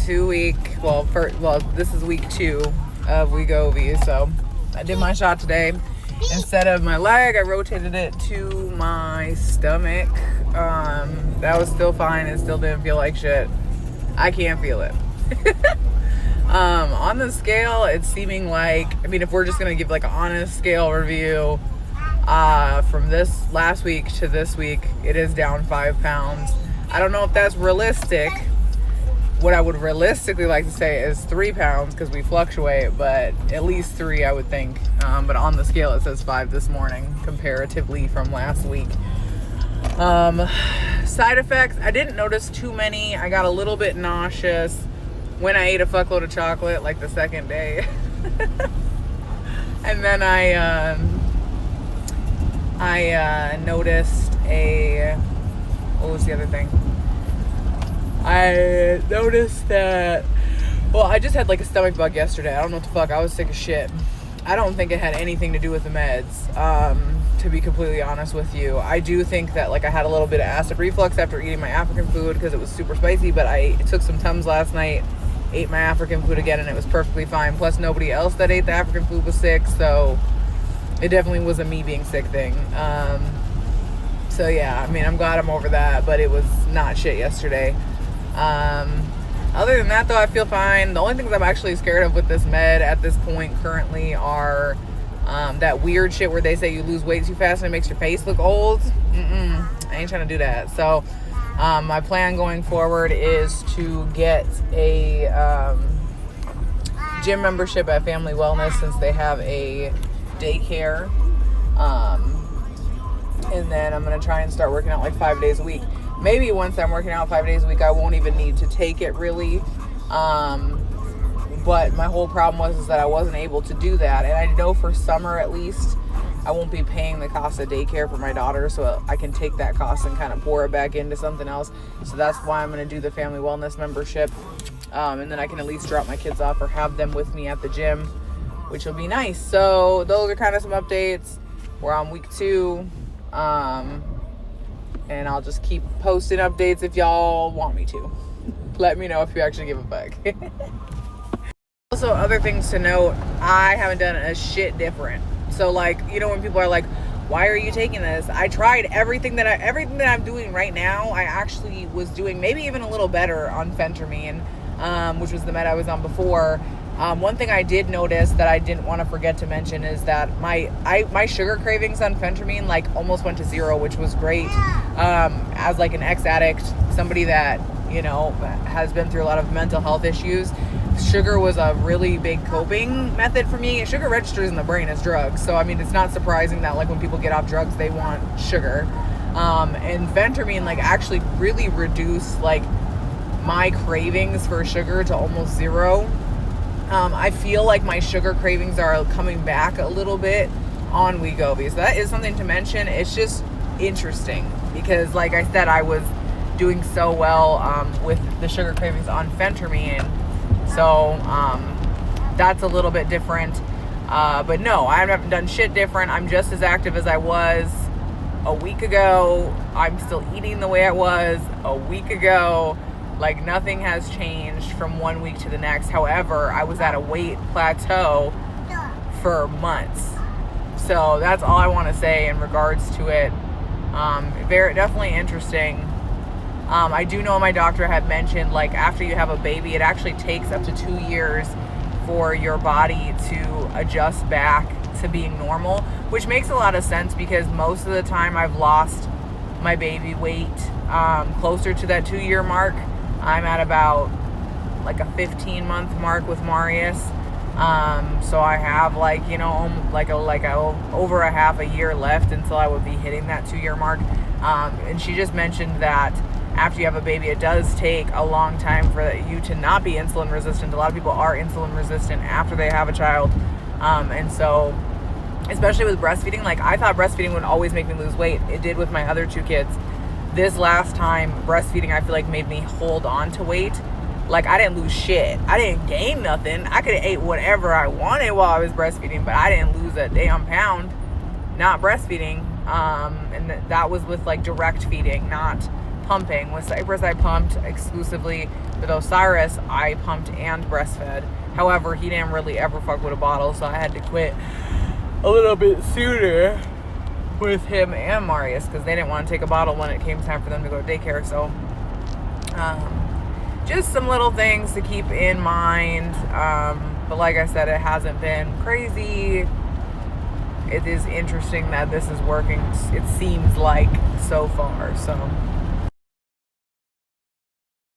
this is week 2 of Wegovy. So I did my shot today. Instead of my leg, I rotated it to my stomach. That was still fine. It still didn't feel like shit. I can't feel it. On the scale, it's seeming like, if we're just going to give like an honest scale review, from this last week to this week, it is down 5 pounds. I don't know if that's realistic. What I would realistically like to say is 3 pounds because we fluctuate, but at least 3, I would think. But on the scale, it says 5 this morning, comparatively from last week. Side effects, I didn't notice too many. I got a little bit nauseous when I ate a fuckload of chocolate, like the second day. And then I noticed what was the other thing? I noticed that, I just had like a stomach bug yesterday. I don't know what the fuck. I was sick as shit. I don't think it had anything to do with the meds, to be completely honest with you. I do think that like I had a little bit of acid reflux after eating my African food because it was super spicy, but I took some Tums last night, ate my African food again, and it was perfectly fine. Plus nobody else that ate the African food was sick, so it definitely was a me being sick thing. So yeah, I'm glad I'm over that, but it was not shit yesterday. Other than that though, I feel fine. The only things I'm actually scared of with this med at this point currently are that weird shit where they say you lose weight too fast and it makes your face look old. I ain't trying to do that. So my plan going forward is to get a gym membership at Family Wellness since they have a daycare. And then I'm going to try and start working out like 5 days a week. Maybe once I'm working out 5 days a week, I won't even need to take it really. But my whole problem was that I wasn't able to do that. And I know for summer at least, I won't be paying the cost of daycare for my daughter. So I can take that cost and kind of pour it back into something else. So that's why I'm going to do the Family Wellness membership. And then I can at least drop my kids off or have them with me at the gym, which will be nice. So those are kind of some updates. We're on week 2. And I'll just keep posting updates if y'all want me to. Let me know if you actually give a fuck. Also, other things to note, I haven't done a shit different. So like, when people are like, why are you taking this? I tried everything that I'm doing right now. I actually was doing maybe even a little better on phentermine, which was the med I was on before. One thing I did notice that I didn't want to forget to mention is that my sugar cravings on phentermine like almost went to 0, which was great. As like an ex-addict, somebody that, has been through a lot of mental health issues, sugar was a really big coping method for me. Sugar registers in the brain as drugs. So, it's not surprising that like when people get off drugs, they want sugar. And phentermine like actually really reduced like my cravings for sugar to almost 0. I feel like my sugar cravings are coming back a little bit on Wegovy. So that is something to mention. It's just interesting because like I said, I was doing so well with the sugar cravings on phentermine. So that's a little bit different. But no, I haven't done shit different. I'm just as active as I was a week ago. I'm still eating the way I was a week ago. Like nothing has changed from one week to the next. However, I was at a weight plateau for months. So that's all I want to say in regards to it. Definitely interesting. I do know my doctor had mentioned like after you have a baby, it actually takes up to 2 years for your body to adjust back to being normal, which makes a lot of sense because most of the time I've lost my baby weight closer to that 2-year mark. I'm at about like a 15-month mark with Marius. So I have like, over a half a year left until I would be hitting that 2-year mark. And she just mentioned that after you have a baby, it does take a long time for you to not be insulin resistant. A lot of people are insulin resistant after they have a child. And so, especially with breastfeeding, like I thought breastfeeding would always make me lose weight. It did with my other 2 kids. This last time, breastfeeding, I feel like made me hold on to weight. Like I didn't lose shit. I didn't gain nothing. I could have ate whatever I wanted while I was breastfeeding, but I didn't lose a damn pound not breastfeeding. And that was with like direct feeding, not pumping. With Cypress, I pumped exclusively. With Osiris, I pumped and breastfed. However, he didn't really ever fuck with a bottle, so I had to quit a little bit sooner with him and Marius because they didn't want to take a bottle when it came time for them to go to daycare. So just some little things to keep in mind. But like I said, it hasn't been crazy. It is interesting that this is working, it seems like, so far. So